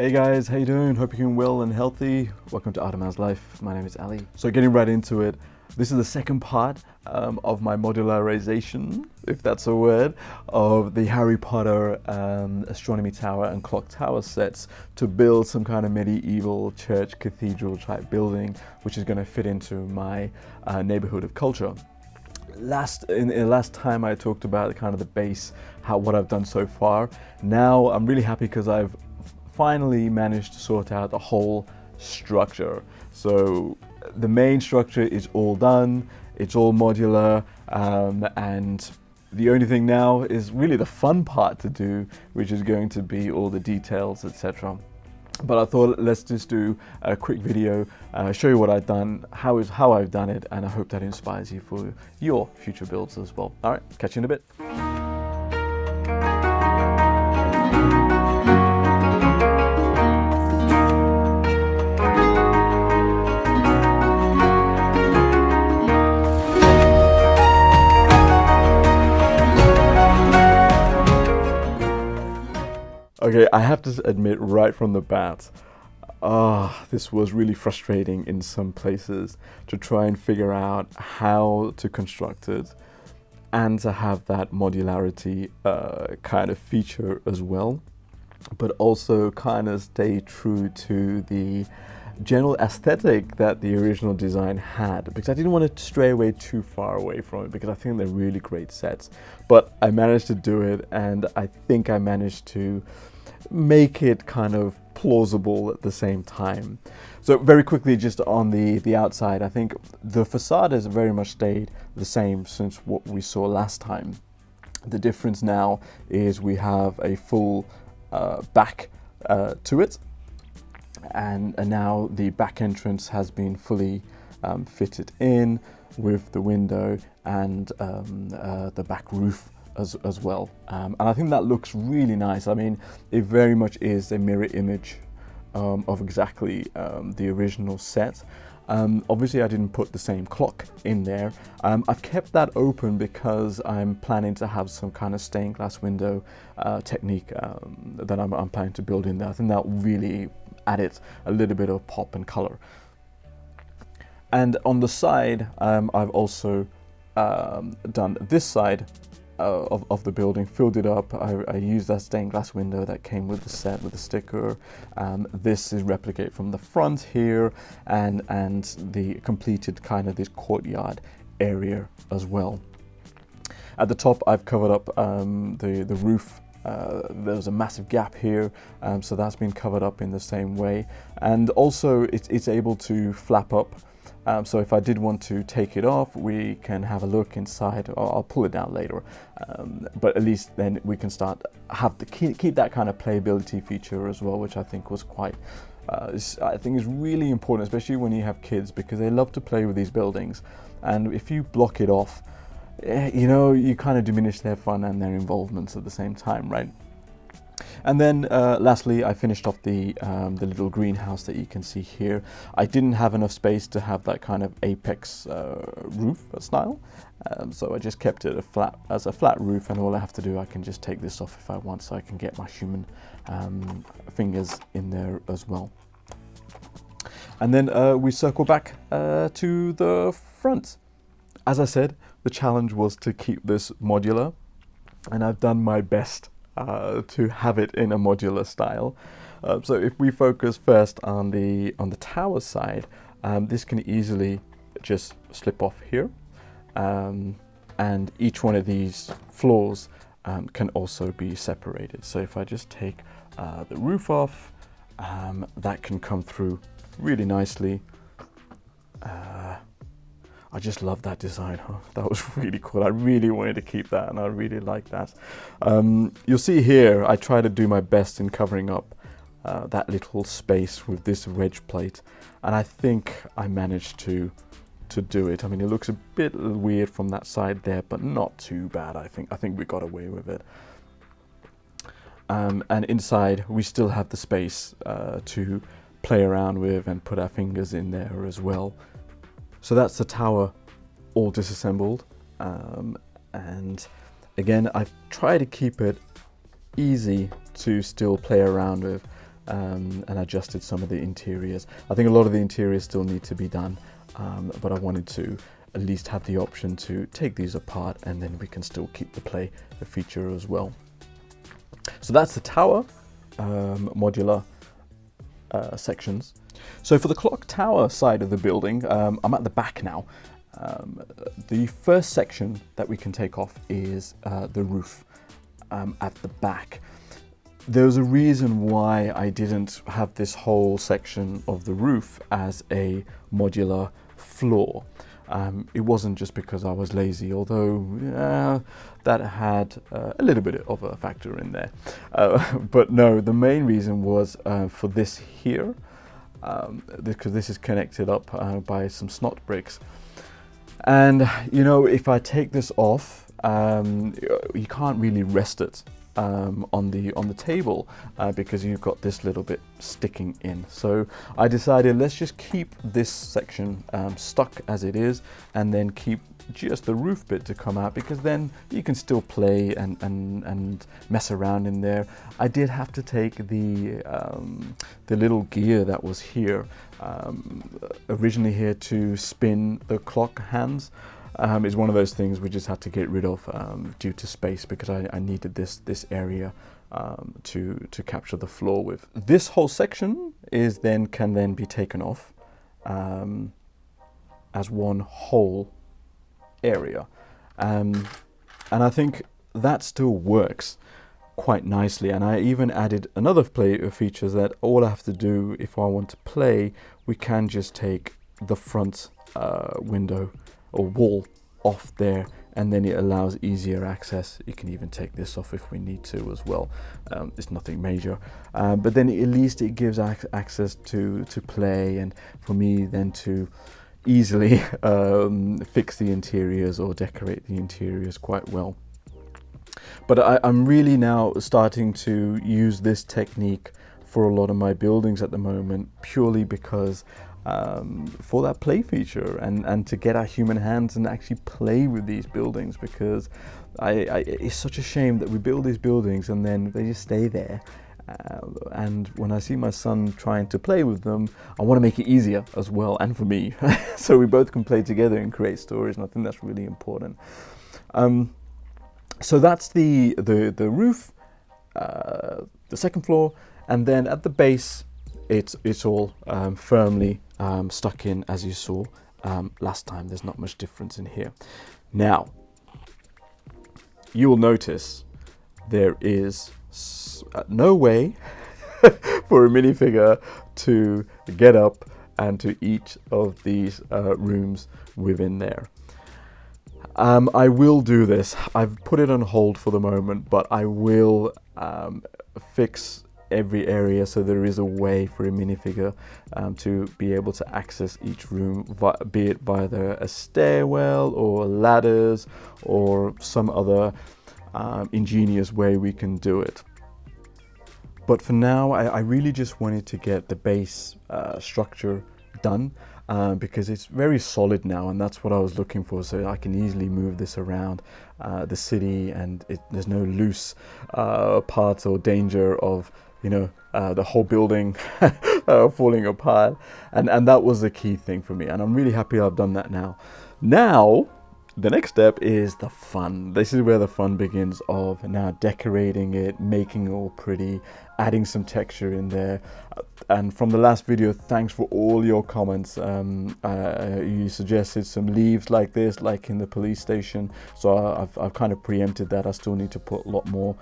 Hey guys, how you doing? Hope you're doing well and healthy. Welcome to Arteman's Life. My name is Ali. So getting right into it, this is the second part of my modularization, if that's a word, of the Harry Potter Astronomy Tower and Clock Tower sets to build some kind of medieval church cathedral type building, which is going to fit into my neighborhood of culture. In the last time I talked about kind of the base, what I've done so far. Now I'm really happy because I've finally managed to sort out the whole structure. So the main structure is all done, it's all modular, and the only thing now is really the fun part to do, which is going to be all the details, etc. But I thought let's just do a quick video, show you what I've done, how I've done it, and I hope that inspires you for your future builds as well. All right, catch you in a bit. Okay, I have to admit right from the bat, this was really frustrating in some places to try and figure out how to construct it and to have that modularity kind of feature as well, but also kind of stay true to the general aesthetic that the original design had, because I didn't want to stray away too far away from it, because I think they're really great sets. But I managed to do it, and I think I managed to make it kind of plausible at the same time. So very quickly, just on the outside, I think the facade has very much stayed the same since what we saw last time. The difference now is we have a full back to it, and now the back entrance has been fully fitted in with the window and the back roof as well, and I think that looks really nice. I mean, it very much is a mirror image of exactly the original set. Obviously I didn't put the same clock in there. I've kept that open because I'm planning to have some kind of stained glass window technique that I'm planning to build in there. I think that really added a little bit of pop and color. And on the side, I've also done this side of the building, filled it up. I used that stained glass window that came with the set with the sticker. This is replicated from the front here, and the completed kind of this courtyard area as well. At the top, I've covered up the roof. There's a massive gap here, so that's been covered up in the same way, and also it's able to flap up. So if I did want to take it off, we can have a look inside. I'll pull it down later, but at least then we can start keep that kind of playability feature as well, which I think was quite. I think is really important, especially when you have kids, because they love to play with these buildings, and if you block it off, you know, you kind of diminish their fun and their involvement at the same time, right? And then lastly, I finished off the little greenhouse that you can see here. I didn't have enough space to have that kind of apex roof style, so I just kept it as a flat roof, and all I have to do, I can just take this off if I want, so I can get my human fingers in there as well. And then we circle back to the front. As I said, the challenge was to keep this modular, and I've done my best to have it in a modular style. So if we focus first on the tower side, this can easily just slip off here, and each one of these floors can also be separated. So if I just take the roof off, that can come through really nicely. I just love that design. That was really cool. I really wanted to keep that, and I really like that. You'll see here, I try to do my best in covering up that little space with this wedge plate, and I think I managed to do it. I mean, it looks a bit weird from that side there, but not too bad. I think we got away with it. And inside, we still have the space to play around with and put our fingers in there as well. So that's the tower all disassembled, and again I've tried to keep it easy to still play around with. and adjusted some of the interiors. I think a lot of the interiors still need to be done, but I wanted to at least have the option to take these apart, and then we can still keep the feature as well. So that's the tower modular sections. So for the clock tower side of the building, I'm at the back now. The first section that we can take off is the roof at the back. There's a reason why I didn't have this whole section of the roof as a modular floor. It wasn't just because I was lazy, although that had a little bit of a factor in there. But no, the main reason was for this here, because this is connected up by some snot bricks. And you know, if I take this off, you can't really rest it on the table because you've got this little bit sticking in. So I decided, let's just keep this section stuck as it is, and then keep just the roof bit to come out, because then you can still play and mess around in there. I did have to take the little gear that was here, originally here to spin the clock hands. Is one of those things we just had to get rid of due to space, because I needed this area to capture the floor with. This whole section can then be taken off as one whole area, and I think that still works quite nicely. And I even added another feature that all I have to do if I want to play, we can just take the front window or wall off there, and then it allows easier access. You can even take this off if we need to as well. It's nothing major, but then at least it gives access to play, and for me then to easily fix the interiors or decorate the interiors quite well. But I'm really now starting to use this technique for a lot of my buildings at the moment, purely because for that play feature and to get our human hands and actually play with these buildings, because it's such a shame that we build these buildings and then they just stay there. And when I see my son trying to play with them, I want to make it easier as well, and for me, so we both can play together and create stories, and I think that's really important. So that's the roof, the second floor, and then at the base, it's all firmly stuck in, as you saw last time. There's not much difference in here. Now, you will notice there is no way for a minifigure to get up and to each of these rooms within there. I will do this. I've put it on hold for the moment, but I will fix every area so there is a way for a minifigure to be able to access each room, be it via a stairwell or ladders or some other ingenious way we can do it. But for now, I really just wanted to get the base structure done, because it's very solid now, and that's what I was looking for, so I can easily move this around the city, and there's no loose parts or danger of, you know, the whole building falling apart, and that was the key thing for me, and I'm really happy I've done that now. Now, the next step is the fun. This is where the fun begins, of now decorating it, making it all pretty, adding some texture in there. And from the last video, thanks for all your comments. You suggested some leaves like this, like in the police station. So I've kind of preempted that. I still need to put a lot more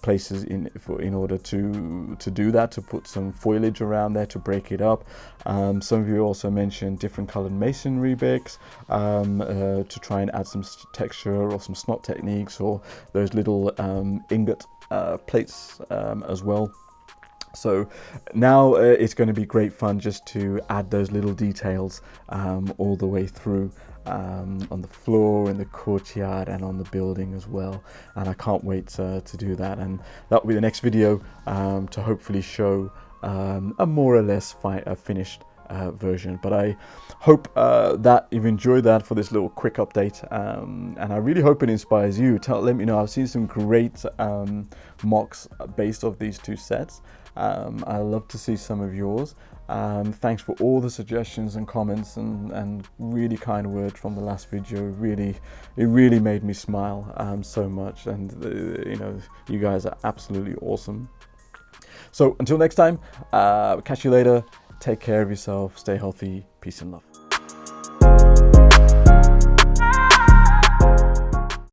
places in order to do that, to put some foliage around there to break it up. Some of you also mentioned different colored masonry bricks to try and add some texture, or some snot techniques, or those little ingot plates as well. So now it's going to be great fun just to add those little details all the way through, on the floor, in the courtyard, and on the building as well. And I can't wait to do that, and that will be the next video, to hopefully show a more or less finished version. But I hope that you've enjoyed that for this little quick update, and I really hope it inspires you. Let me know. I've seen some great mocks based off these two sets. I'd love to see some of yours. Thanks for all the suggestions and comments and really kind words from the last video. It really made me smile so much, and you know, you guys are absolutely awesome. So until next time, catch you later. Take care of yourself, stay healthy, peace and love.